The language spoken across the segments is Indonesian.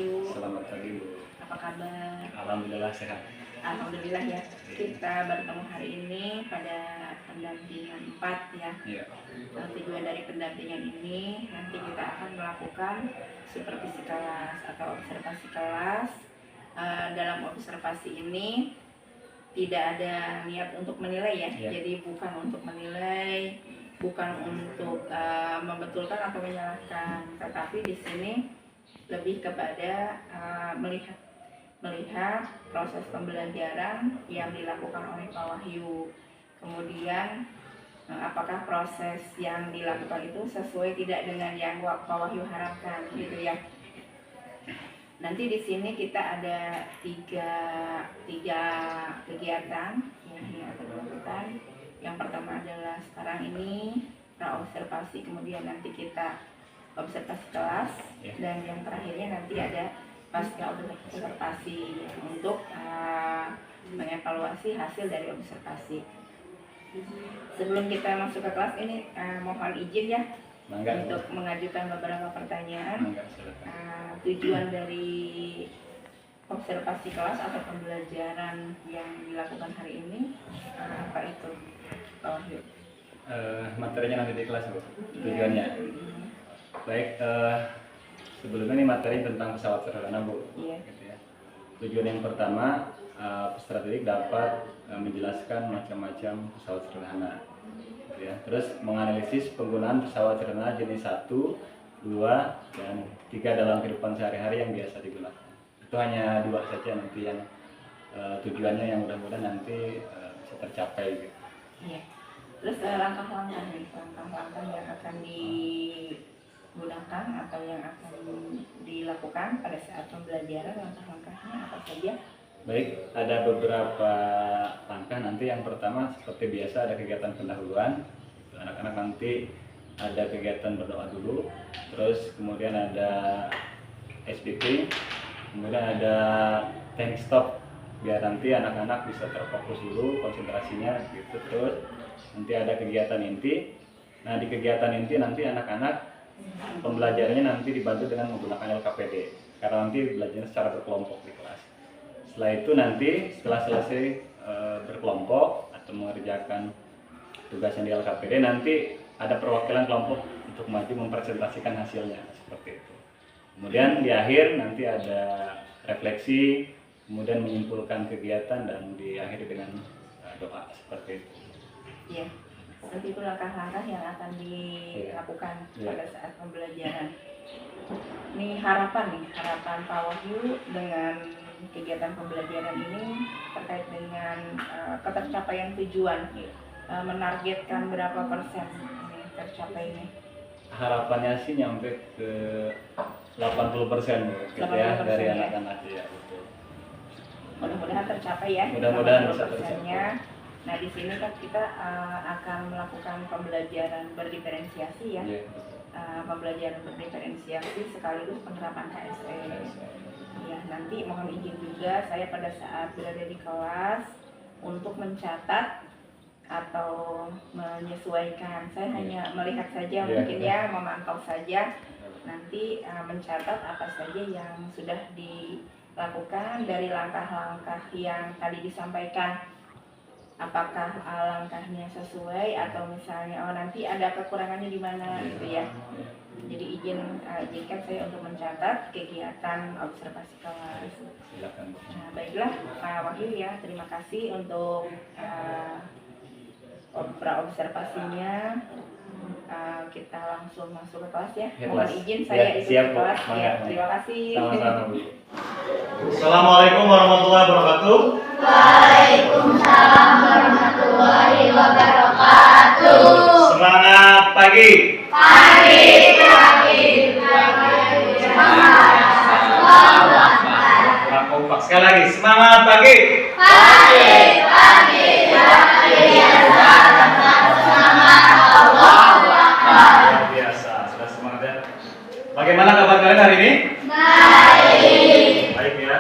Bu. Selamat pagi Bu. Apa kabar? Alhamdulillah sehat. Alhamdulillah ya. Kita bertemu hari ini pada pendampingan 4 ya. Iya. Tujuan dari pendampingan ini nanti kita akan melakukan supervisi kelas atau observasi kelas. Dalam observasi ini tidak ada niat untuk menilai ya. Iya. Jadi bukan untuk menilai, bukan untuk membetulkan atau menyalahkan, tetapi di sini lebih kepada melihat proses pembelajaran yang dilakukan oleh Pak Wahyu. Kemudian apakah proses yang dilakukan itu sesuai tidak dengan yang Pak Wahyu harapkan gitu ya. Nanti di sini kita ada tiga kegiatan yang akan dilakukan. Yang pertama adalah sekarang ini pra-observasi, kemudian nanti kita observasi kelas, dan yang terakhirnya nanti ada pasca observasi untuk mengevaluasi hasil dari observasi. Sebelum kita masuk ke kelas ini, mohon izin ya untuk mengajukan beberapa pertanyaan. Tujuan dari observasi kelas atau pembelajaran yang dilakukan hari ini apa itu, Pak Wahyu? Materinya nanti di kelas Bu. Tujuannya. Baik, sebelumnya ini materi tentang pesawat sederhana Bu. Iya. Gitu ya. Tujuan yang pertama, peserta didik dapat menjelaskan macam-macam pesawat sederhana. Gitu ya. Terus menganalisis penggunaan pesawat sederhana jenis 1, 2, dan 3 dalam kehidupan sehari-hari yang biasa digunakan. Itu hanya 2 saja nanti yang tujuannya yang mudah-mudahan nanti bisa tercapai gitu. Iya. Terus langkah-langkah yang akan digunakan atau yang akan dilakukan pada saat pembelajaran, langkah-langkahnya apa saja? Baik, ada beberapa langkah. Nanti yang pertama seperti biasa ada kegiatan pendahuluan. Anak-anak nanti ada kegiatan berdoa dulu, terus kemudian ada SPP, kemudian ada tank stop biar nanti anak-anak bisa terfokus dulu konsentrasinya gitu. Terus nanti ada kegiatan inti. Nah, di kegiatan inti nanti anak-anak pembelajarannya nanti dibantu dengan menggunakan LKPD karena nanti belajarnya secara berkelompok di kelas. Setelah itu nanti setelah selesai berkelompok atau mengerjakan tugas yang di LKPD, nanti ada perwakilan kelompok untuk maju mempresentasikan hasilnya seperti itu. Kemudian di akhir nanti ada refleksi, kemudian menyimpulkan kegiatan dan diakhiri dengan doa seperti itu. Iya. Nanti itu langkah-langkah yang akan dilakukan pada saat pembelajaran. Ini harapan Pak Wahyu dengan kegiatan pembelajaran ini terkait dengan ketercapaian tujuan. Menargetkan berapa persen ini tercapainya? Harapannya sih nyampe ke 80% gitu ya dari anak-anak ya. Betul. Mudah-mudahan tercapai ya. Mudah-mudahan bisa tercapai. Nah, di sini kan kita akan melakukan pembelajaran berdiferensiasi ya. Pembelajaran berdiferensiasi sekaligus penerapan HSE. Ya, nanti mohon izin juga saya pada saat berada di kelas untuk mencatat atau menyesuaikan. Saya hanya melihat saja mungkin ya, memantau saja. Nanti mencatat apa saja yang sudah dilakukan dari langkah-langkah yang tadi disampaikan. Apakah langkahnya sesuai atau misalnya nanti ada kekurangannya di mana gitu ya. Jadi izinkan saya untuk mencatat kegiatan observasi kelas. Nah, baiklah Pak Wahyu ya, terima kasih untuk observasinya. Kita langsung masuk ke kelas ya. Mohon izin saya ikut ke kelas ya. Terima kasih. Sama-sama Bu. Assalamualaikum warahmatullahi wabarakatuh. Waalaikumsalam warahmatullahi wabarakatuh. Semangat pagi. Pagi. Kompak sekali lagi. Semangat pagi. Pagi. Semangat Allahu Akbar. Luar biasa. Sudah semangat ya. Bagaimana kabar kalian hari ini? Baik. Baik ya.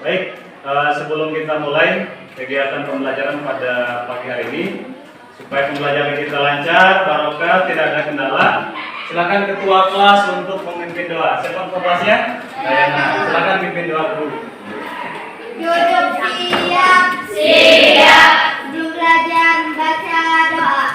Baik. Sebelum kita mulai kegiatan pembelajaran pada pagi hari ini, supaya pembelajaran kita lancar, barokah, tidak ada kendala, silakan ketua kelas untuk memimpin doa. Siapa ketua kelasnya? Dayana, silakan pimpin doa dulu. Duduk siap. Siap. Duduk belajar baca doa.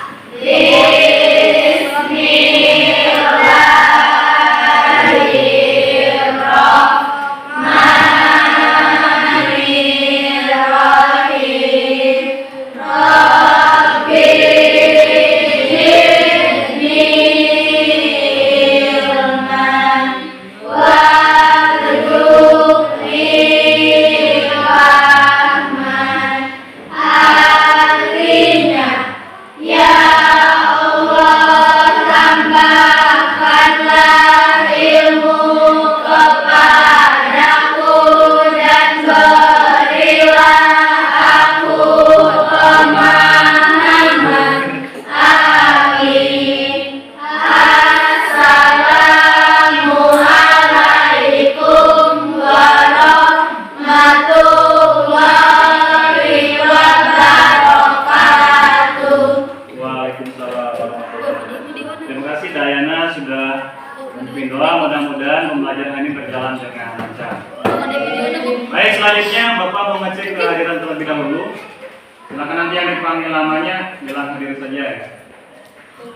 Terima kasih Dayana sudah memimpin doa, mudah-mudahan pembelajaran ini berjalan dengan lancar. Baik, selanjutnya Bapak mau ngecek kehadiran terlebih dahulu. Silakan nanti yang dipanggil namanya bilang hadir saja ya.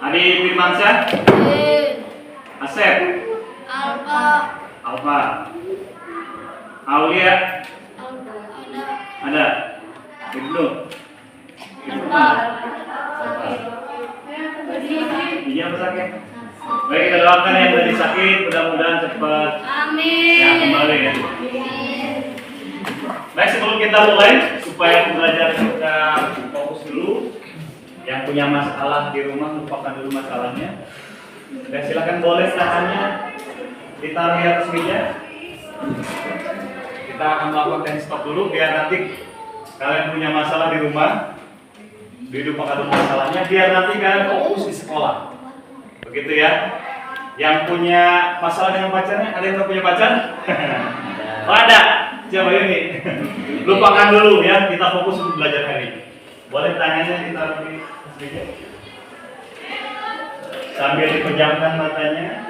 Adi Firmansyah, Asep, Alfa, Aulia, ada, Ibnu, Iya sakit. Baik, kita doakan yang tadi sakit, mudah-mudahan cepat ya kembali ya. Baik, sebelum kita mulai, supaya pembelajaran kita fokus dulu. Yang punya masalah di rumah, lupakan dulu masalahnya. Dan silakan boleh tangannya ditaruh di atas meja. Kita akan melakukan stop dulu biar nanti kalian punya masalah di rumah, dilupakan dulu masalahnya, biar nanti kalian fokus di sekolah. Begitu ya. Yang punya masalah dengan pacarnya, ada yang punya pacar? Oh, ada. Siapa ini? Lupakan dulu ya, kita fokus untuk belajar hari ini. Boleh tangannya ditaruh di meja. Sambil dipejamkan matanya.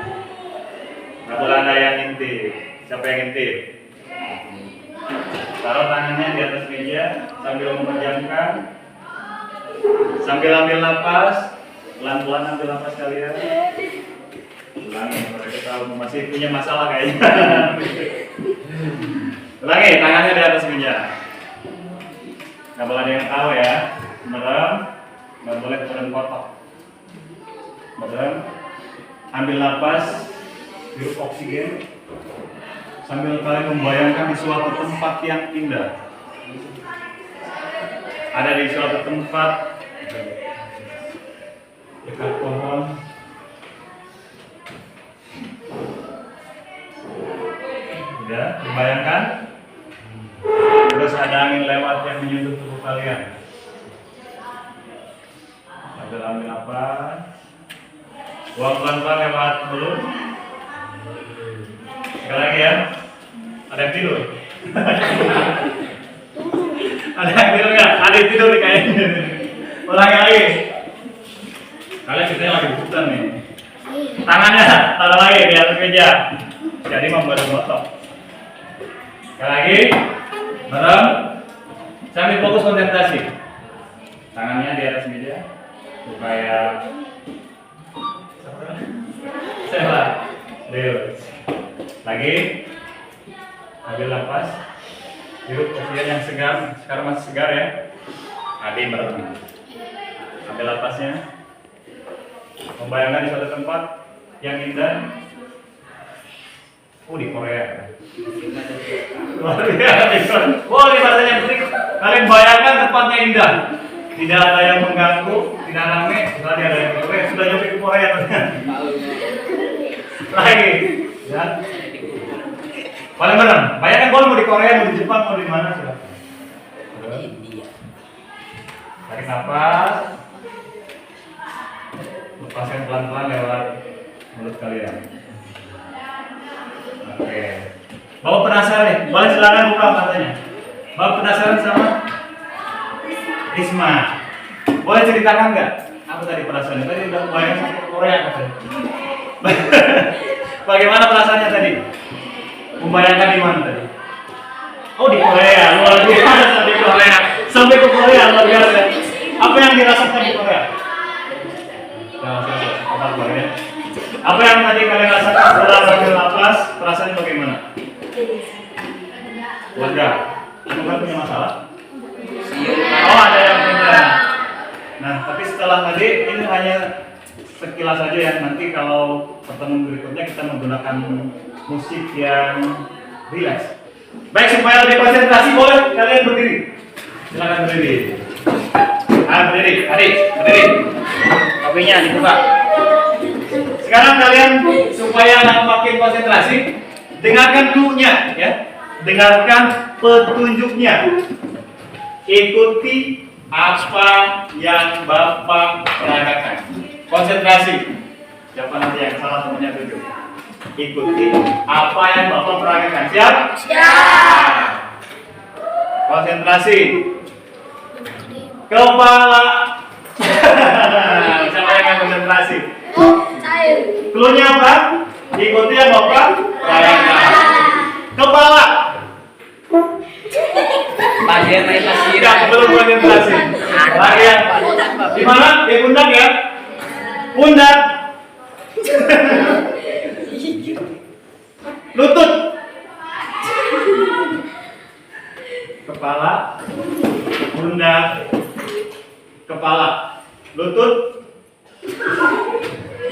Nggak boleh ada yang ngintip. Siapa yang ngintip? Taruh tangannya di atas meja sambil memejamkan. Sambil ambil napas, pelan-pelan ambil napas kalian. Ulangi, mereka tahu masih punya masalah kayaknya. Ulangi, tangannya di atas meja. Nggak boleh ada yang tahu ya. Merem, nggak boleh kemudian kotak. Merem, ambil napas, hirup oksigen. Sambil kalian membayangkan di suatu tempat yang indah. Ada di suatu tempat dekat pohon. Udah, membayangkan? Terus ada angin lewat yang menyentuh tubuh kalian. Ambil napas. Buang pelan-pelan lewat mulut. Sekali lagi ya. Ada yang tidur? Ada yang tidur nggak? Ada yang tidur nih kayaknya. Ulangi lagi. Kalian ceritanya lagi bukutan nih. Tangannya taruh lagi di atas meja. Jadi membaru motor. Sekali lagi. Merem. Sambil fokus konsentrasi. Tangannya di atas meja. Supaya sehat. Deus. Lagi. Ambil nafas. Hirup oksigen yang segar. Sekarang masih segar ya. Adi merem. Ambil napasnya. Membayangkan di suatu tempat yang indah. Di Korea. Luar biasa. Boleh bahasanya penting. Kalian bayangkan tempatnya indah. Tidak ada yang mengganggu, tidak ramai. Tadi ada yang di Korea. Sudah nyampe ke Korea ternyata. Lagi. Ya. Paling benar. Bayangkan kalau mau di Korea, mau di Jepang, mau di mana sudah. Tarik nafas. Lepaskan pelan-pelan lewat mulut kalian. Oke. Bapak penasaran nih? Boleh silakan buka matanya. Bapak penasaran sama Risma? Boleh ceritakan nggak? Apa tadi perasaannya? Tadi udah bayang sampai ke Korea katanya. Bagaimana perasaannya tadi? Membayangkan di mana tadi? Oh, di Korea, luar biasa di Korea. Sampai ke Korea, luar biasa. Apa yang dirasakan di Korea? Apa yang tadi kalian rasakan setelah ambil nafas? Perasaannya bagaimana? Lega. Bukan punya masalah? Oh, ada yang punya. Nah, tapi setelah tadi ini hanya sekilas saja ya. Nanti kalau pertemuan berikutnya kita menggunakan musik yang rileks. Baik, supaya lebih konsentrasi boleh kalian berdiri. Silakan berdiri. Berdiri, adik, berdiri. Kopinya dibuka. Sekarang kalian supaya makin konsentrasi, dengarkan dulunya ya. Dengarkan petunjuknya. Ikuti apa yang Bapak peragakan. Konsentrasi. Siapa nanti yang salah temannya tunjuk. Ikuti apa yang Bapak peragakan. Siap? Siap. Konsentrasi. Kepala. Siapa yang akan konsentrasi? Cluenya apa? Ikuti yang Bapak peragakan. Kepala. Bagian lain masih Tidak perlu konsentrasi. Bagian di mana? Di pundak ya. Pundak. Lutut. Kepala. Pundak. Kepala. Lutut.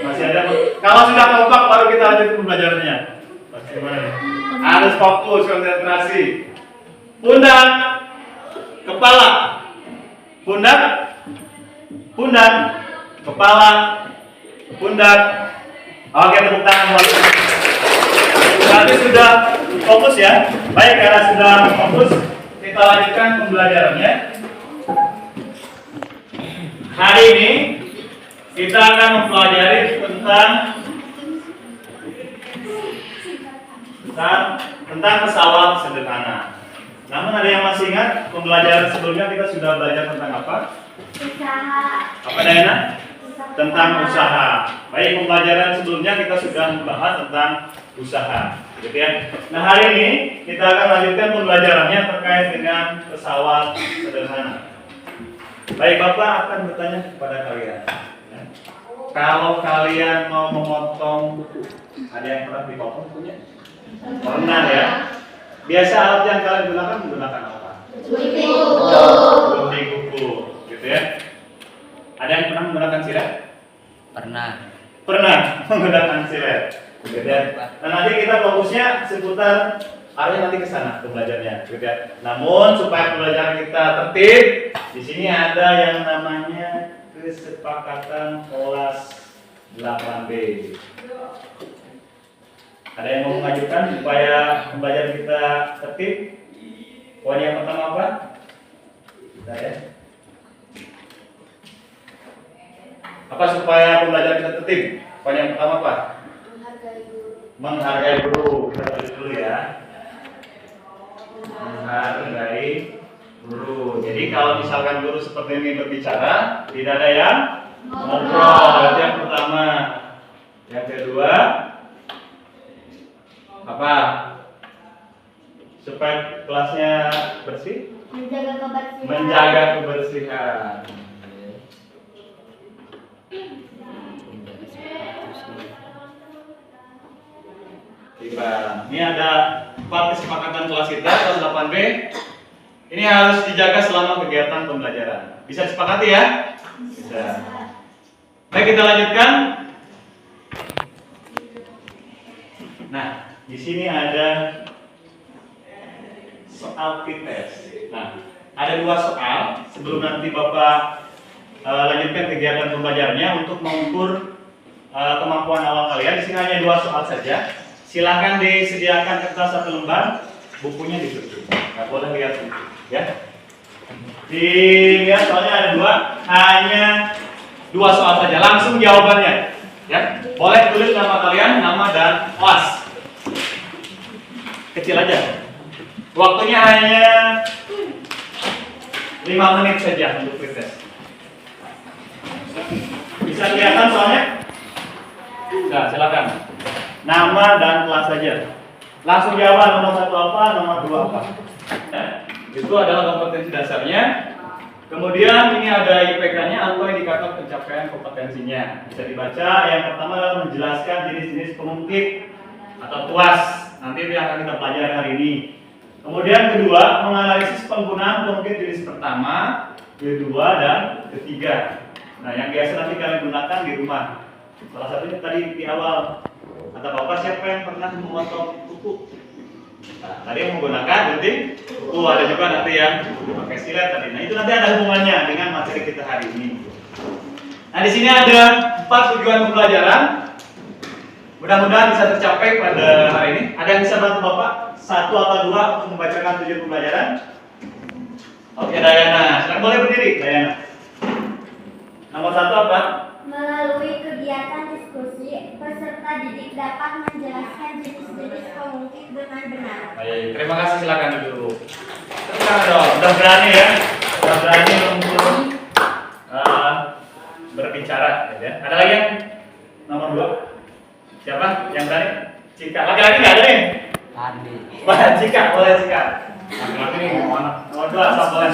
Masih ada. Kalau sudah kompak baru kita lanjut ke pembelajarannya. Bagaimana? Harus fokus konsentrasi. Pundak, kepala, pundak, pundak, kepala, pundak. Oke, tepuk tangan buat. Berarti sudah fokus ya. Baik, karena sudah fokus, kita lanjutkan pembelajarannya. Hari ini kita akan mempelajari tentang pesawat sederhana. Namun ada yang masih ingat pembelajaran sebelumnya kita sudah belajar tentang apa? Usaha. Apa Dayana? Tentang usaha. Baik, pembelajaran sebelumnya kita sudah membahas tentang usaha, gitu ya. Nah, hari ini kita akan lanjutkan pembelajarannya terkait dengan pesawat sederhana. Baik, Bapak akan bertanya kepada kalian. Ya. Kalau kalian mau memotong buku, ada yang pernah dipotong bukunya? Pernah ya. Biasa alat yang kalian gunakan menggunakan apa? Gunting kuku, gitu ya. Ada yang pernah menggunakan silet? Pernah. Pernah menggunakan silet, gitu ya. Nah, nanti kita fokusnya seputar arahnya nanti ke sana pembelajarannya, gitu ya. Namun supaya pembelajaran kita tertib, di sini ada yang namanya kesepakatan kelas 8B. Ada yang mau mengajukan supaya pembelajaran kita tertib? Poin yang pertama apa? Kita ya. Apa supaya pembelajaran kita tertib? Poin yang pertama apa? Menghargai guru. Kita tulis dulu ya. Menghargai guru. Jadi kalau misalkan guru seperti ini berbicara, tidak ada yang ngobrol. Itu yang pertama. Yang kedua, apa? Supaya kelasnya bersih? Menjaga kebersihan. Menjaga kebersihan. Ini ada 4 kesepakatan kelas kita, kelas 8B. Ini harus dijaga selama kegiatan pembelajaran. Bisa disepakati ya? Bisa. Baik, kita lanjutkan. Nah, di sini ada soal tes. Nah, ada 2 soal sebelum nanti Bapak lanjutkan kegiatan pembelajarannya untuk mengukur kemampuan awal kalian. Di sini hanya 2 soal saja. Silakan disediakan kertas 1 lembar, bukunya ditutup. Nggak boleh lihat buku, ya. Dilihat soalnya ada 2, hanya 2 soal saja. Langsung jawabannya, ya. Boleh tulis nama kalian, nama dan kelas. Kecil aja. Waktunya hanya 5 menit saja untuk pretest. Bisa kelihatan soalnya? Nah, silakan. Nama dan kelas saja. Langsung jawab nomor 1 apa, nomor 2 apa. Itu adalah kompetensi dasarnya. Kemudian ini ada IPK-nya atau indikator pencapaian kompetensinya. Bisa dibaca. Yang pertama adalah menjelaskan jenis-jenis pengungkit atau tuas. Nanti itu yang akan kita pelajari hari ini. Kemudian kedua, menganalisis penggunaan pengungkit jenis pertama, kedua, dan ketiga. Nah, yang biasa nanti kalian gunakan di rumah. Salah satunya tadi di awal. Kata Bapak, siapa yang pernah memotong kuku? Nah, tadi yang menggunakan berarti kuku, ada juga nanti yang pakai silet tadi. Nah, itu nanti ada hubungannya dengan materi kita hari ini. Nah, di sini ada 4 tujuan pembelajaran. Mudah-mudahan bisa tercapai pada hari ini. Ada yang bisa bantu Bapak 1 atau 2 untuk membacakan tujuan pembelajaran? Oke, Dayana, sekarang boleh berdiri, Dayana. Nomor 1 apa? Melalui kegiatan diskusi, peserta didik dapat menjelaskan jenis-jenis pengungkit dengan benar. Baik, terima kasih, silakan duduk. Sekarang dong, udah berani ya, udah berani untuk berbicara, ya. Ada lagi yang nomor 2? Siapa yang berani? Cika, laki-laki nggak ada nih? Adi. Wah, Cika, boleh Cika. Laki-laki nih, nomor 2, asal boleh.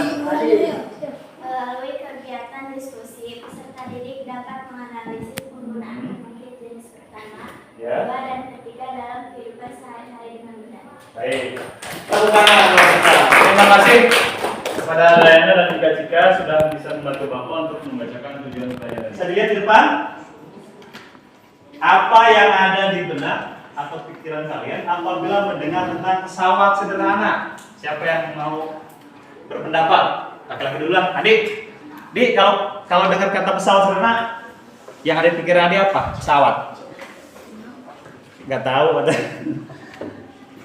Melalui kegiatan diskusi, peserta didik dapat menganalisis penggunaan pengungkit jenis pertama, Ya. kedua, dan ketiga dalam kehidupan sehari-hari dengan benar. Baik, tepuk tangan buat Cika. Terima kasih kepada Dayana dan juga Cika sudah bisa membantu Bapak untuk membacakan tujuan pelajaran. Bisa dilihat di depan? Apa yang ada di benak atau pikiran kalian apabila mendengar tentang pesawat sederhana? Siapa yang mau berpendapat? Laki-laki dulu lah. Adik, kalau dengar kata pesawat sederhana, yang ada di pikiran Adik apa? Pesawat. Gak tahu ada.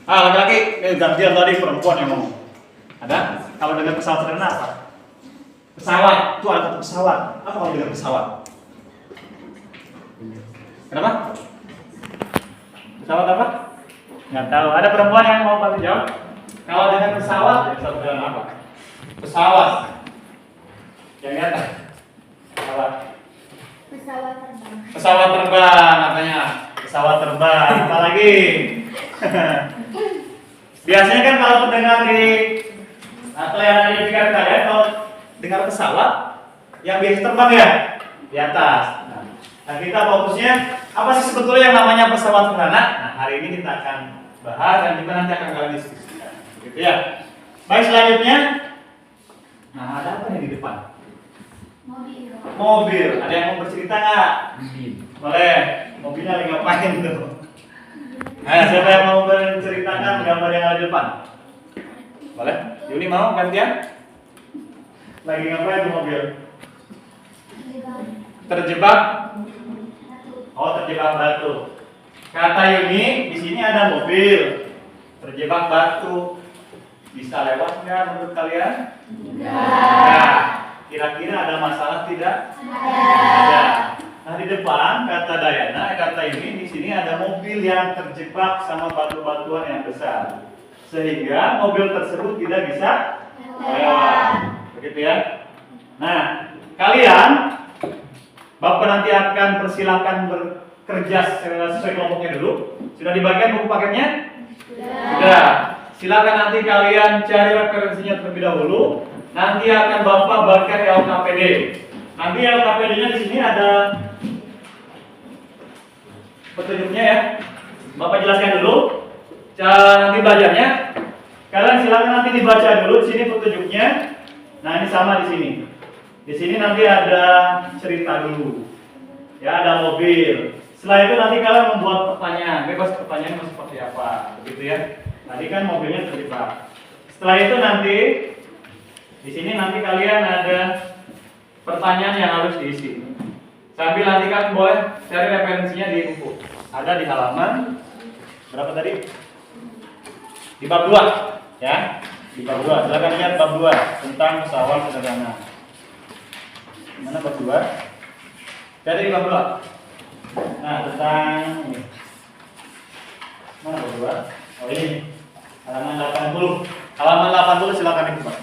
Laki-laki, gantian tadi perempuan yang ngomong. Ada? Kalau dengar pesawat sederhana apa? Pesawat. Itu ada kata pesawat. Apa kalau dengar pesawat? Kenapa? Pesawat apa? Nggak tahu. Ada perempuan yang mau bantu jawab? Kalau dengan pesawat, pesawat bilang apa? Pesawat. Yang lihat? Pesawat. Pesawat terbang. Pesawat terbang katanya. Pesawat terbang. Apa lagi? Biasanya kan kalau pendengar di atau yang ada di pikiran kalian kalau dengar pesawat, yang biasa terbang ya di atas. Nah, kita fokusnya apa sih sebetulnya yang namanya pesawat sederhana? Nah, hari ini kita akan bahas dan juga nanti akan kalian diskusikan. Gitu ya. Baik, selanjutnya. Nah, ada apa nih di depan? Mobil. Mobil. Ada yang mau bercerita nggak? Mobil. Boleh. Mobilnya lagi ngapain tuh? Nah, siapa yang mau menceritakan gambar yang ada di depan? Boleh? Yuli mau gantian? Lagi ngapain tuh mobil? Terjebak. Oh, terjebak batu. Kata Yuni, di sini ada mobil terjebak batu. Bisa lewat nggak menurut kalian? Nah, kira-kira ada masalah tidak? Ada. Nah, di depan kata Dayana, kata Yuni, di sini ada mobil yang terjebak sama batu-batuan yang besar, sehingga mobil tersebut tidak bisa lewat. Begitu ya? Nah, kalian Bapak nanti akan persilahkan bekerja sesuai kelompoknya dulu. Sudah dibagikan buku paketnya? Sudah. Silakan nanti kalian cari referensinya terlebih dahulu. Nanti akan Bapak bagikan LKPD. Nanti LKPD-nya di sini ada petunjuknya ya. Bapak jelaskan dulu. Cara nanti belajarnya. Kalian silakan nanti dibaca dulu di sini petunjuknya. Nah, ini sama di sini. Di sini nanti ada cerita dulu. Ya, ada mobil. Setelah itu nanti kalian membuat pertanyaan. Bebas pertanyaan mau seperti apa, begitu ya. Tadi kan mobilnya terjebak. Setelah itu nanti di sini nanti kalian ada pertanyaan yang harus diisi. Sambil nanti kan boleh cari referensinya di buku. Ada di halaman berapa tadi? Di bab 2, ya. Di bab 2. Silakan lihat bab 2 tentang pesawat sederhana. Mana bab 2? Jadi bab 2. Nah, tentang ini. Mana bab 2? Oh, ini. Halaman 80. Halaman 80 silakan dibuka.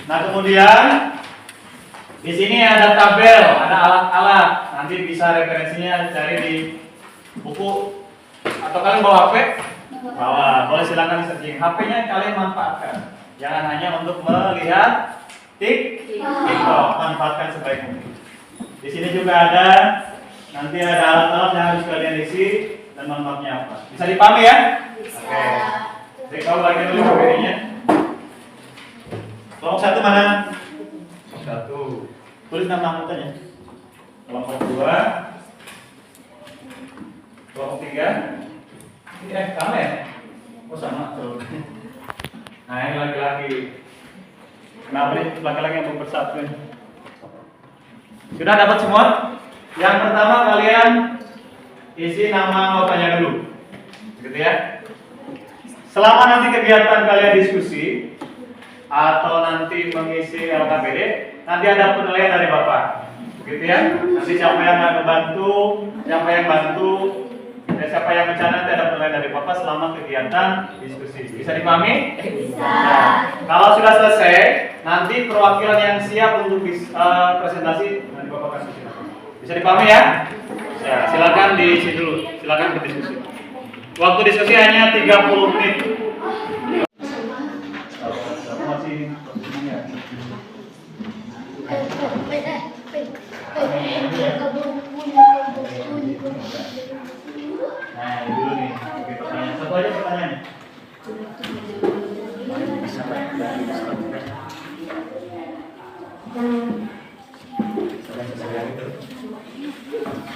Nah, kemudian di sini ada tabel, ada alat-alat. Nanti bisa referensinya cari di buku atau kalian bawa HP, Bawah, boleh silakan searching. HP-nya kalian manfaatkan. Jangan hanya untuk melihat TikTok, manfaatkan sebaik mungkin. Di sini juga ada, nanti ada alat-alat yang harus kalian isi dan manfaatnya apa. Bisa dipahami ya? Bisa. Oke. Jadi kau bagian dulu HP-nya. Kelompok 1 mana? Kelompok 1. Tulis nama anggotanya. Kelompok 2. Kelompok 3. Sama ya? Oh sama. Nah ini laki-laki. Kenapa nih laki-laki yang bersatu nih? Sudah dapat semua? Yang pertama kalian isi nama anggotanya dulu. Gitu ya. Selama nanti kegiatan kalian diskusi atau nanti mengisi LKPD, nanti ada penilaian dari Bapak. Begitu ya. Nanti siapa yang akan membantu, siapa yang bantu, siapa yang bicara, nanti ada penilaian dari Bapak selama kegiatan diskusi. Bisa dipahami? Bisa. Nah, kalau sudah selesai, nanti perwakilan yang siap untuk presentasi nanti Bapak kasih. Bisa dipahami ya? Ya, silakan diisi dulu. Silakan berdiskusi. Waktu diskusi hanya 30 menit. Nah, dulu nih. Oke, pertanyaan. Satu aja pertanyaan.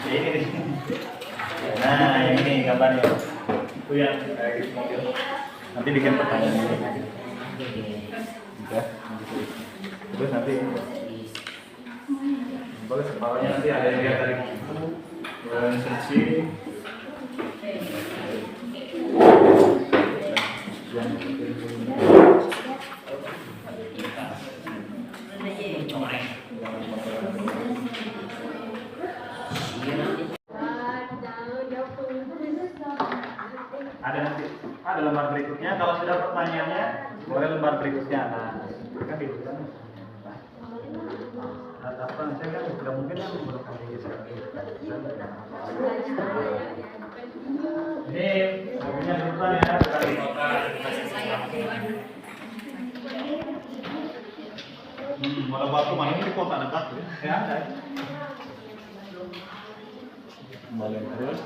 Ini nih. Nah, ini gambarnya. Itu yang kayak gitu mobil. Nanti bikin pertanyaan ini. Udah. Terus nanti boleh kepalanya nanti ada yang lihat dari buku. Instruksi. Ada nanti, ada lembar berikutnya. Kalau sudah pertanyaannya, boleh lembar berikutnya. Nah, kan gitu kan. Apa? Saya kan tidak mungkin kan menggunakan ini sekali. Ini mobilnya di depan ya, sekali kota. Malah waktu mana ini kota dekat ya? Ya ada. Kembali terus.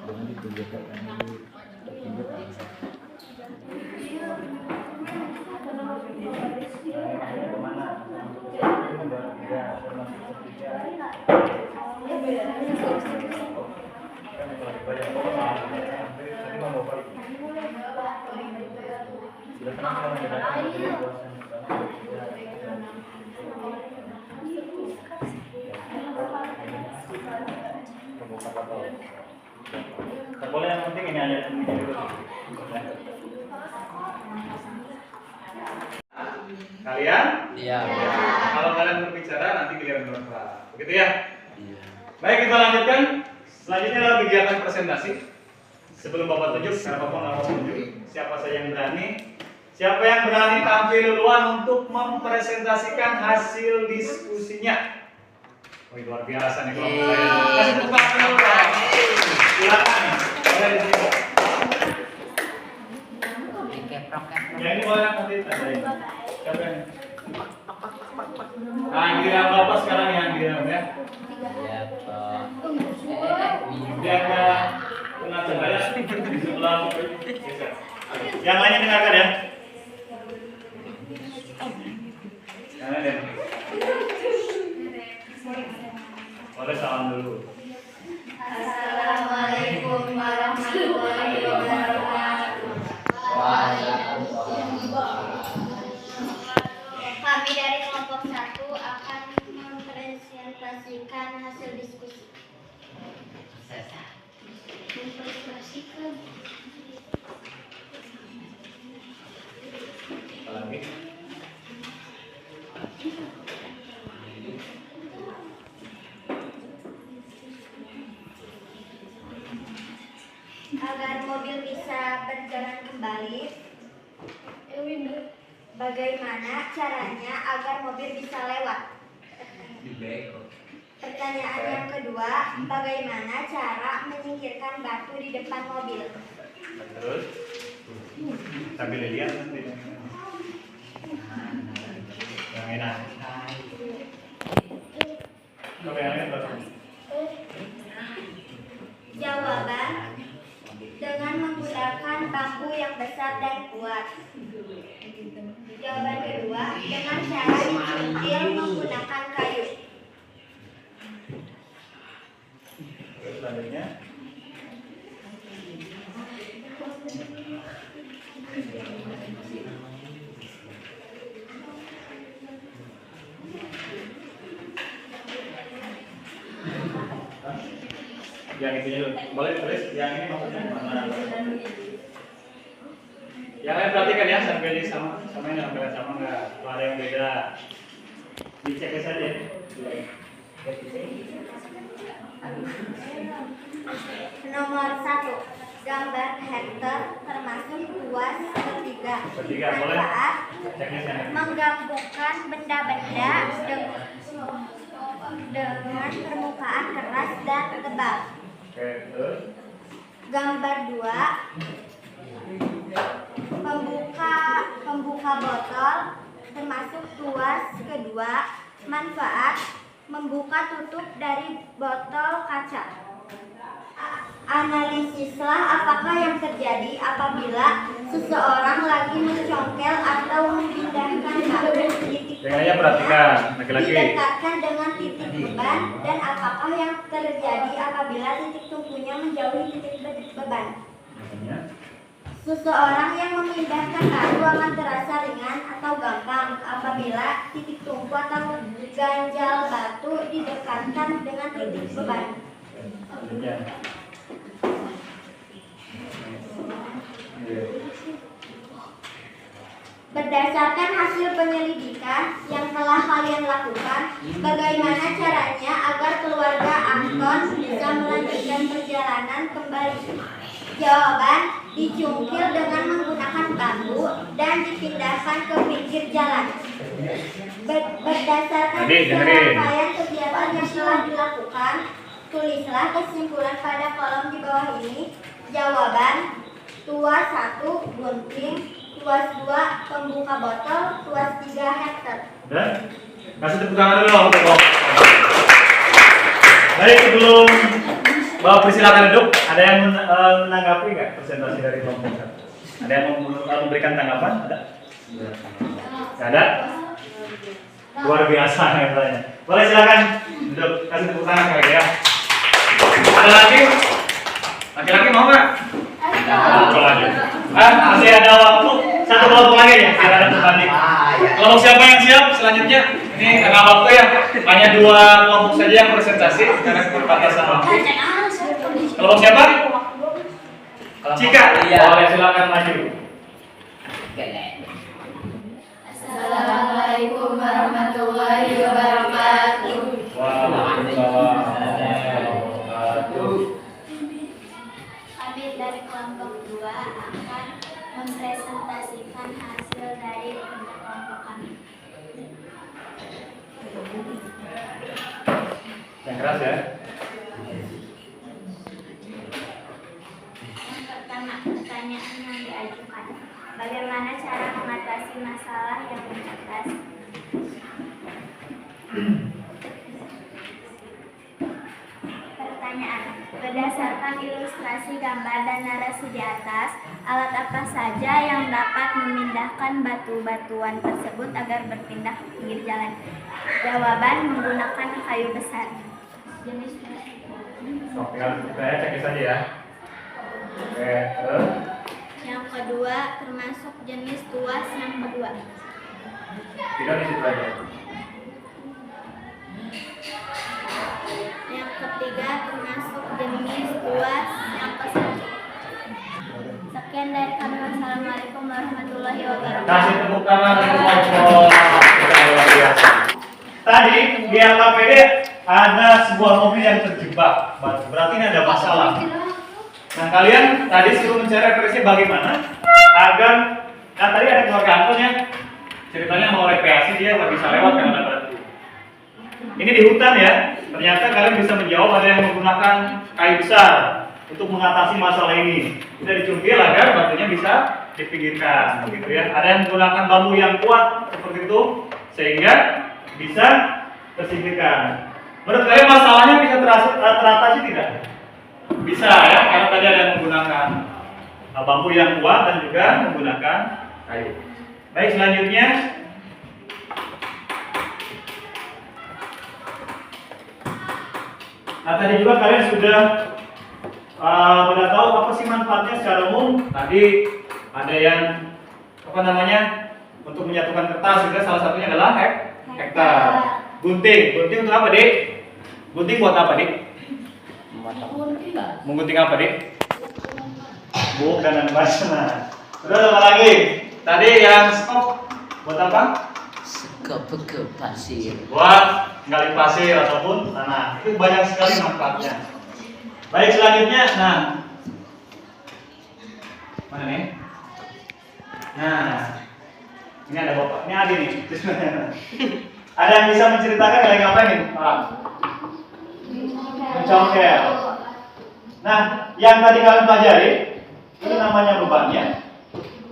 Dengan ditunjukkan boleh, yang penting ini aja. Kalian? Iya. Kalau kalian berbicara nanti kalian berbicara. Begitu ya? Iya. Baik, kita lanjutkan. Selanjutnya adalah kegiatan presentasi. Sebelum Bapak tunjuk, karena Bapak nggak mau tunjuk, siapa saja yang berani? Siapa yang berani tampil duluan untuk mempresentasikan hasil diskusinya? Oh, luar biasa nih kelompok saya. Kasih tepuk tangan dulu, Pak. Silakan nih. Boleh di sini. Yang ini boleh nanti ada ini. Siapa yang? Nah, yang di dalam Bapak sekarang yang di dalam ya. Iya, Pak. Biar nggak kena cahaya di sebelah. Yang lainnya dengarkan ya. Yang lain ya. Boleh salam dulu. Assalamualaikum warahmatullahi wabarakatuh. Kami dari kelompok 1 akan mempresentasikan hasil diskusi. Mempresentasikan. Lagi. Agar mobil bisa berjalan kembali, bagaimana caranya agar mobil bisa lewat? Pertanyaan yang kedua, bagaimana cara menyingkirkan batu di depan mobil? Terus sambil lihat nanti. Yang enak. Coba yang enak berapa? Jawaban, dengan menggunakan bambu yang besar dan kuat. Jawaban kedua, dengan cara dicungkil menggunakan kayu. Terus selanjutnya. Yang itunya dulu. Boleh tulis yang ini maksudnya mana? Yang lain perhatikan ya sampai sama ini sampai sama enggak? Kalau ada yang beda dicek saja. Nomor 1, gambar Hector termasuk tuas ketiga. Boleh? Manfaat, Ceknya sana. menggabungkan benda-benda dengan permukaan keras dan tebal. Oke, terus. Gambar 2, pembuka botol termasuk tuas kedua. Manfaat, membuka tutup dari botol kaca. Analisislah apakah yang terjadi apabila seseorang lagi mencongkel atau memindahkan batu titik Dengannya perhatikan laki-laki. didekatkan dengan titik beban, dan apakah yang terjadi apabila titik tumpunya menjauhi titik beban. Makanya. Seseorang yang memindahkan batu akan terasa ringan atau gampang apabila titik tumpu atau ganjal batu didekatkan dengan titik beban. Selanjutnya. Berdasarkan hasil penyelidikan yang telah kalian lakukan, bagaimana caranya agar keluarga Anton bisa melanjutkan perjalanan kembali? Jawaban, dicungkil dengan menggunakan bambu dan dipindahkan ke pinggir jalan. Berdasarkan serangkaian kegiatan yang telah dilakukan, tulislah kesimpulan pada kolom di bawah ini. Jawaban, tuas 1, gunting. Tuas 2, pembuka botol. Tuas 3, Hector. Dan kasih tepuk tangan dulu untuk Bob. Baik, sebelum Bapak persilakan duduk, ada yang menanggapi nggak presentasi dari kelompok? Ada yang memberikan tanggapan? Ada? Nggak ada? Luar biasa yang tanya. Boleh silakan duduk, kasih tepuk tangan kali ya. Ada lagi? Laki-laki mau nggak? Masih ada waktu satu kelompok lagi ya, biar ada berbanding. Kelompok siapa yang siap selanjutnya? Ini karena waktu ya, hanya 2 kelompok saja yang presentasi karena keterbatasan waktu. Kelompok siapa? Cika. Boleh silakan maju. Assalamualaikum warahmatullahi wabarakatuh. Waalaikumsalam warahmatullahi wabarakatuh. Kami dari kelompok 2 akan mempresentasikan hasil dari kelompok kami. Yang keras ya. Yang pertama, pertanyaan yang diajukan. Bagaimana cara mengatasi masalah yang diatas? Pertanyaan. Berdasarkan ilustrasi gambar dan narasi di atas, alat apa saja yang dapat memindahkan batu-batuan tersebut agar berpindah ke pinggir jalan? Jawaban, menggunakan kayu besar. Jenis Tinggal saya cek saja ya. Oke, terus. yang kedua termasuk jenis tuas yang kedua. Tidak di situ aja. Yang ketiga termasuk jenis tuas yang kesatu. Sekian dari kami. Wassalamualaikum warahmatullahi wabarakatuh. Kasih tepuk tangan untuk kelompok. Luar biasa. Tadi di LKPD ada sebuah mobil yang terjebak. Berarti ini ada masalah. Nah, kalian tadi suruh mencari referensi bagaimana agar kan tadi ada keluarga Anton ya, ceritanya mau rekreasi, dia nggak bisa lewat karena ada batu. Ini di hutan ya. Ternyata kalian bisa menjawab ada yang menggunakan kayu besar untuk mengatasi masalah ini. Kita dicungkil agar batunya bisa dipinggirkan, begitu ya. Ada yang menggunakan bambu yang kuat seperti itu sehingga bisa tersingkirkan. Menurut kalian masalahnya bisa teratasi tidak? Bisa ya, karena tadi ada yang menggunakan bambu yang kuat dan juga menggunakan kayu. Baik, selanjutnya nah tadi juga kalian sudah tahu apa sih manfaatnya secara umum. Tadi ada yang untuk menyatukan kertas juga, salah satunya adalah hektar. Gunting untuk apa, Dik? Gunting buat apa, Dik? Menggunting apa, Dik? Bukan dan basna. Terus apa lagi? Tadi yang skop buat apa? Skop ke pasir. Buat nggali pasir ataupun tanah. Itu banyak sekali manfaatnya. Baik, selanjutnya, nah, mana nih? Nah, ini ada bapak, ini Adi nih. Ada yang bisa menceritakan lagi ngapain nih, Pak? Mencongkel. Nah, yang tadi kalian pelajari, ini namanya bebannya,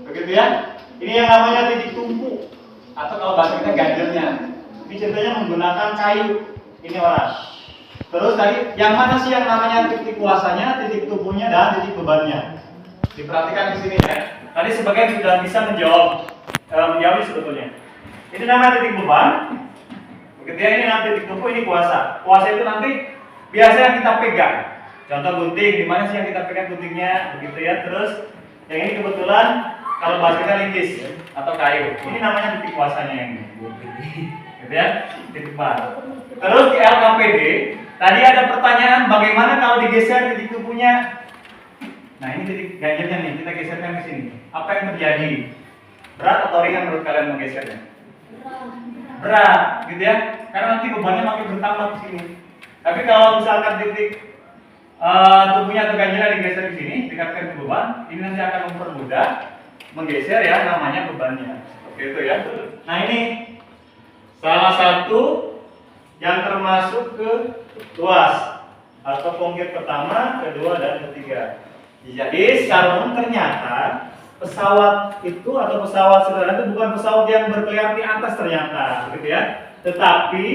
begitu ya? Ini yang namanya titik tumpu, atau kalau bahasa kita ganjelnya. Ini ceritanya menggunakan kayu. Ini orang. Terus tadi, yang mana sih yang namanya titik kuasanya, titik tumpunya, dan titik bebannya? Diperhatikan di sini ya. Tadi sebagian sudah bisa menjawab sebetulnya. Ini namanya titik beban. Begitu ya, ini nanti titik tumpu, ini kuasa. Kuasa itu nanti biasa yang kita pegang. Contoh gunting, di mana sih yang kita pegang guntingnya, begitu ya. Terus yang ini kebetulan kalau bahasa kita linggis atau kayu. Ini namanya titik kuasanya yang ini. Gitu ya, titik beban. Terus di LKPD, tadi ada pertanyaan bagaimana kalau digeser titik tumpunya. Nah, ini titik ganjelnya nih, kita geserkan ke sini. Apa yang terjadi? Berat atau ringan menurut kalian menggesernya? Berat, gitu ya. Karena nanti bebannya makin bertambah ke sini. Tapi kalau misalkan titik tubuhnya atau ganjelnya digeser ke sini, dekatkan ke beban, ini nanti akan mempermudah menggeser ya, namanya bebannya. Oke, itu ya. Nah, ini salah satu yang termasuk ke tuas atau konkret pertama, kedua, dan ketiga. Jadi secara umum ternyata pesawat itu atau pesawat sederhana itu bukan pesawat yang berkeliaran di atas ternyata, gitu ya. Tetapi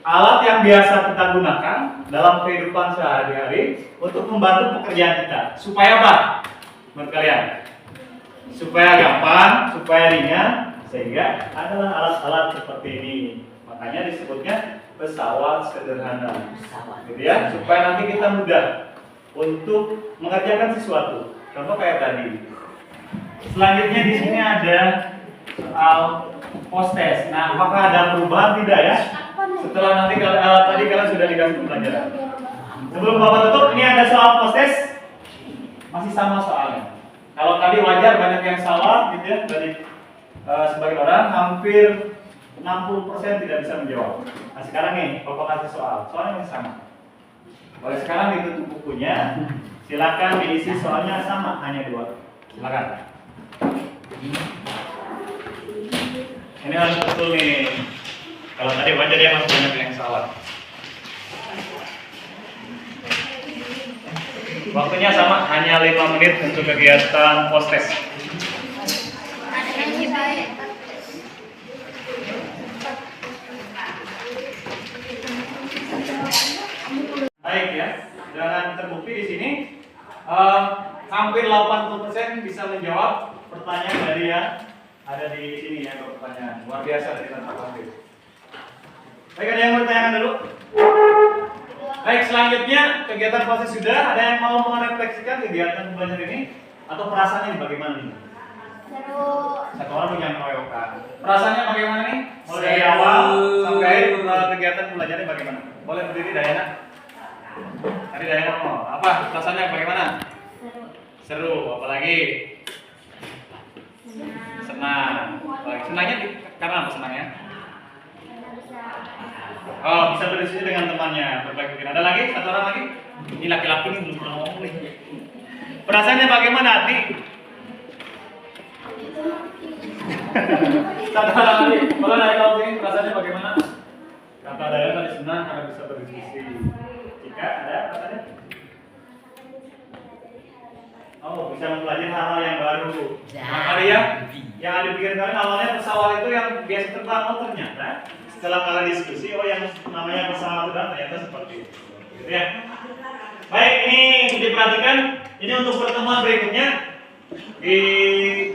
alat yang biasa kita gunakan dalam kehidupan sehari-hari untuk membantu pekerjaan kita. Supaya apa? Menurut kalian? Supaya gampang, supaya ringan, sehingga adalah alat-alat seperti ini. Makanya disebutnya pesawat sederhana. Gitu ya, supaya nanti kita mudah untuk mengerjakan sesuatu. Contoh kayak tadi. Selanjutnya di sini ada soal post test. Nah, apakah ada perubahan tidak ya? Setelah nanti tadi kalian sudah dikasih pelajaran. Sebelum Bapak tutup, ini ada soal post test. Masih sama soalnya. Kalau tadi wajar banyak yang salah gitu ya dari sebagian orang, hampir 60% tidak bisa menjawab. Nah, sekarang nih, Bapak kasih soalnya yang sama. Boleh sekarang ditutup bukunya, silakan diisi soalnya sama, hanya 2. Silakan. Ini harus betul nih. Kalau tadi wajar ya masih banyak yang salah. Waktunya sama, hanya 5 menit untuk kegiatan post test. Baik ya, dengan terbukti di sini hampir 80% bisa menjawab pertanyaan dari yang ada di sini ya, pertanyaan luar biasa dari Tante Fahri. Baik, ada yang mau bertanyakan dulu? Baik, selanjutnya kegiatan proses sudah. Ada yang mau merefleksikan kegiatan belajar ini atau perasaannya bagaimana nih? Seru. Satu orang punya mengeroyokan. Perasaannya bagaimana nih? Mulai dari awal sampai kegiatan belajarnya bagaimana? Boleh berdiri, Dayana? Tadi Dayana mau apa? Perasaannya bagaimana? Seru. Apalagi? Senang. Senangnya karena apa senangnya? Oh, bisa berdiskusi dengan temannya, berbagi pikiran. Ada lagi? Satu orang lagi? Ini laki-laki ini belum pernah ngomong nih. Perasaannya bagaimana, Ati? Satu orang lagi. Boleh naik kalau sini, perasaannya bagaimana? atau ada yang tadi senang karena bisa berdiskusi. Jika ada apa tadi? Oh, bisa mempelajari hal-hal yang baru. Nah, kali ya, yang ada pikiran kalian awalnya pesawat itu yang biasa terbang, oh ternyata setelah kalian diskusi, oh yang namanya pesawat terbang ternyata seperti itu. Gitu ya. Baik, ini diperhatikan. Ini untuk pertemuan berikutnya di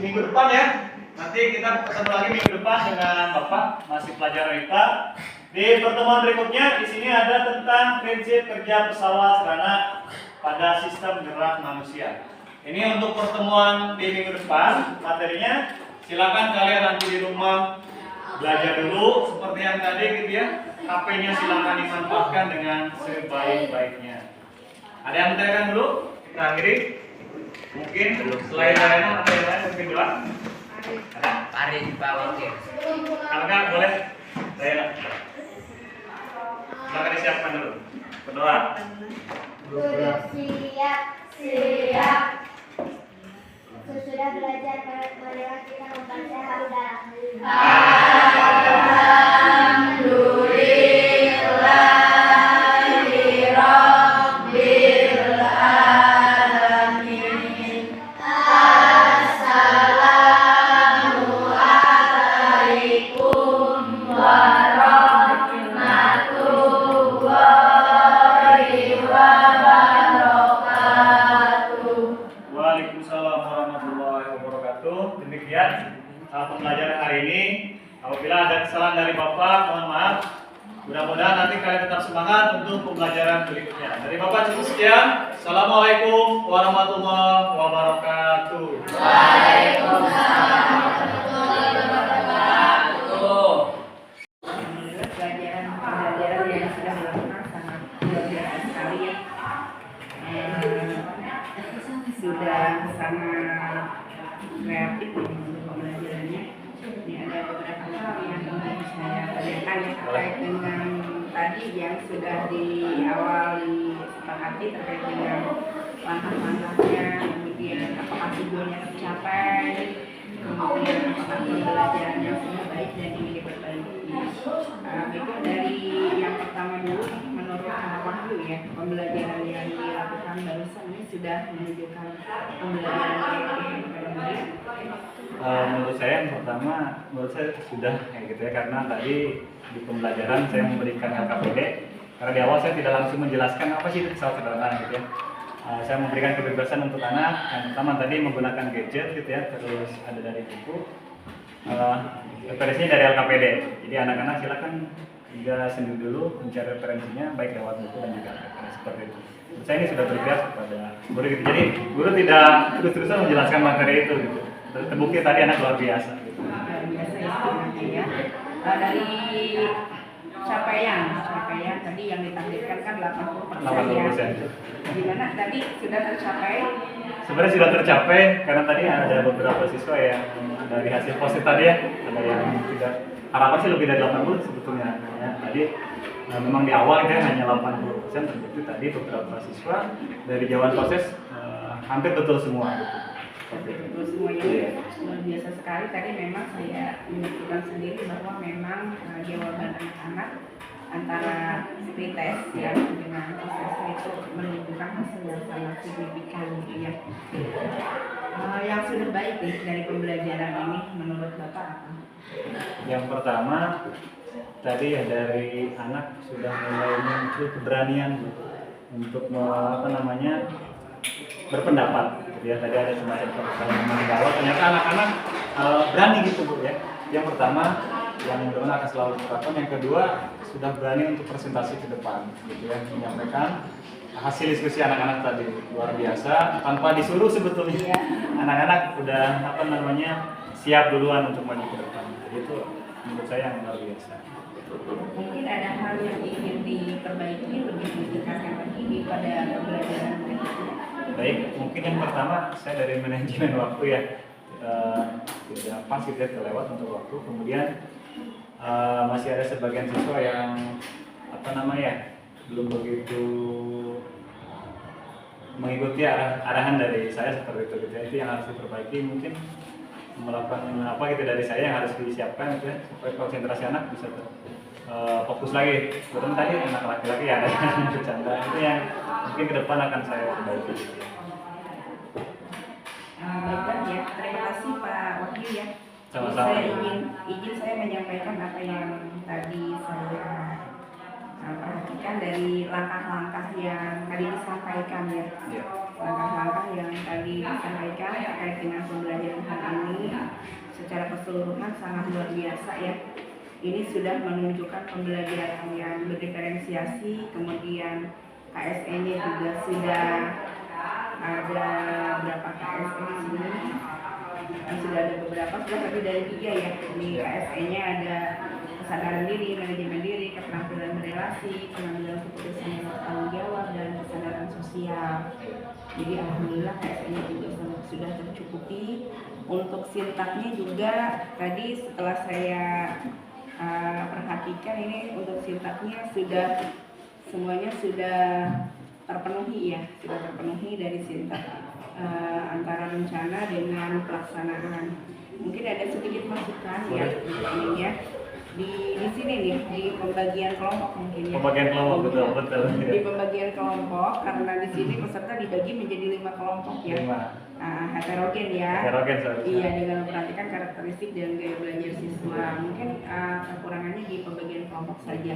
minggu depan ya. Nanti kita ketemu lagi minggu depan dengan Bapak masih pelajaran kita. Di pertemuan berikutnya di sini ada tentang prinsip kerja pesawat karena pada sistem gerak manusia. Ini untuk pertemuan di minggu depan materinya. Silakan kalian nanti di rumah belajar dulu seperti yang tadi gitu ya. HP-nya silakan dimanfaatkan dengan sebaik-baiknya. Ada yang bertanyakan dulu? Kita akhiri. Mungkin selain lainnya ada yang lain mungkin doa. Ari di bawah ya. Kalau nggak boleh saya silakan disiapkan dulu. Berdoa. Siap. Sesudah belajar, marilah kita membaca hamdalah. Waalaikumsalam warahmatullahi wabarakatuh. Demikian pembelajaran hari ini. Apabila ada kesalahan dari Bapak, mohon maaf. Mudah-mudahan nanti kalian tetap semangat untuk pembelajaran berikutnya. Dari Bapak cukup sekian. Assalamualaikum warahmatullahi wabarakatuh. Pembelajaran yang sudah dilakukan sangat luar biasa sekali ya. Sudah sangat kreatif untuk pembelajarannya. Ini ada beberapa hal yang ingin saya tanyakan ya terkait dengan tadi yang sudah di awal disepakati terkait dengan langkah-langkahnya, kemudian apakah tujuannya tercapai, kemudian apakah pembelajarannya sudah baik dan ingin diperbaiki. Itu dari yang pertama dulu, menurut Wahyu ya, pembelajaran yang dilakukan barusan ini sudah menunjukkan pembelajaran yang baik. Menurut saya yang pertama, menurut saya sudah kayak gitu ya, karena tadi di pembelajaran saya memberikan LKPD, karena di awal saya tidak langsung menjelaskan apa sih itu pesawat terbang gitu ya. Saya memberikan kebebasan untuk anak. Yang pertama tadi menggunakan gadget gitu ya, terus ada dari buku. Referensinya dari LKPD. Jadi anak-anak silakan juga sendiri dulu mencari referensinya baik lewat buku dan juga referensi seperti itu. Menurut saya ini sudah berbias kepada guru gitu. Jadi guru tidak terus-terusan menjelaskan materi itu gitu. Terbukti tadi anak luar biasa gitu. Luar biasa ya. Dari capaian tadi yang ditargetkan kan 80% ya. Gimana tadi sudah tercapai? Sebenarnya sudah tercapai karena tadi ada beberapa siswa yang dari hasil positif tadi ya, ada yang tidak, harapan sih lebih dari 80 sebetulnya ya. Tadi memang di awal kita hanya 80%, terbukti tadi beberapa siswa dari jawaban proses hampir betul semua gitu. Betul semuanya luar biasa sekali. Tadi memang saya menunjukkan sendiri bahwa memang jawaban anak-anak antara pretest ya dengan siswa itu menunjukkan hasil yang sangat signifikan gitu ya. Yang sudah baik nih dari pembelajaran ini menurut Bapak apa? Yang pertama tadi ya dari anak sudah mulai muncul keberanian untuk berpendapat gitu ya. Tadi ada semacam pertanyaan bahwa ternyata anak-anak berani gitu Bu ya. Yang pertama yang mudah-mudahan akan selalu terapkan. Yang kedua sudah berani untuk presentasi ke depan gitu ya, menyampaikan hasil diskusi anak-anak tadi luar biasa tanpa disuruh sebetulnya. Anak-anak udah siap duluan untuk maju ke depan. Jadi itu menurut saya yang luar biasa. Mungkin ada hal yang ingin diperbaiki lebih ditingkatkan lagi pada pembelajaran berikutnya. Baik, mungkin yang pertama saya dari manajemen waktu ya, tidak pas gitu ya, kelewat untuk waktu. Kemudian masih ada sebagian siswa yang belum begitu mengikuti arahan dari saya seperti itu gitu ya. Itu yang harus diperbaiki, mungkin melakukan dari saya yang harus disiapkan gitu ya, supaya konsentrasi anak bisa fokus lagi. Kebetulan tadi anak laki-laki ada yang bercanda, itu yang mungkin ke depan akan saya perbaiki. Baiklah ya, terima kasih Pak Wahyu ya. Sama-sama. Saya izin saya menyampaikan apa yang tadi saya perhatikan dari langkah-langkah yang tadi disampaikan ya. Ya. Langkah-langkah yang tadi disampaikan terkait dengan pembelajaran hari ini secara keseluruhan sangat luar biasa ya. Ini sudah menunjukkan pembelajaran yang berdiferensiasi, kemudian KSE-nya juga sudah ada berapa KSE di sini? Sudah ada beberapa, sudah lebih dari 3 ya. Di KSE-nya ada kesadaran diri, manajemen diri, keterampilan berelasi, pengambilan keputusan yang bertanggung jawab, dan kesadaran sosial. Jadi alhamdulillah KSE-nya juga sudah tercukupi. Untuk sintaknya juga tadi setelah saya perhatikan ini untuk sintaknya sudah semuanya sudah terpenuhi ya, sudah terpenuhi dari sintak antara rencana dengan pelaksanaan. Mungkin ada sedikit masukan ya ininya di sini nih di pembagian kelompok mungkin ya. Pembagian kelompok betul. Di pembagian kelompok karena di sini peserta dibagi menjadi 5 kelompok ya. 5. Heterogen ya. Heterogen seharusnya. Iya, dengan memperhatikan karakteristik dan gaya belajar siswa. Mungkin kekurangannya di pembagian kelompok saja.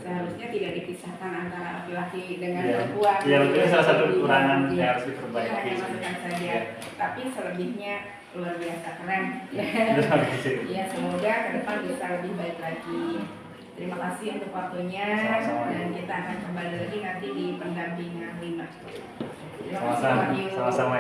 Seharusnya tidak dipisahkan antara laki-laki dengan perempuan. Iya, itu salah satu kekurangan Iya. yang harus diperbaiki. Hanya masukan saja. Iya. Tapi selebihnya luar biasa keren. Ya, semoga ke depan bisa lebih baik lagi. Terima kasih untuk waktunya. Sama-sama. Dan kita akan kembali lagi nanti di pendampingan 5. Terima kasih, Pak Sama-sama. Wahyu. Sama-sama.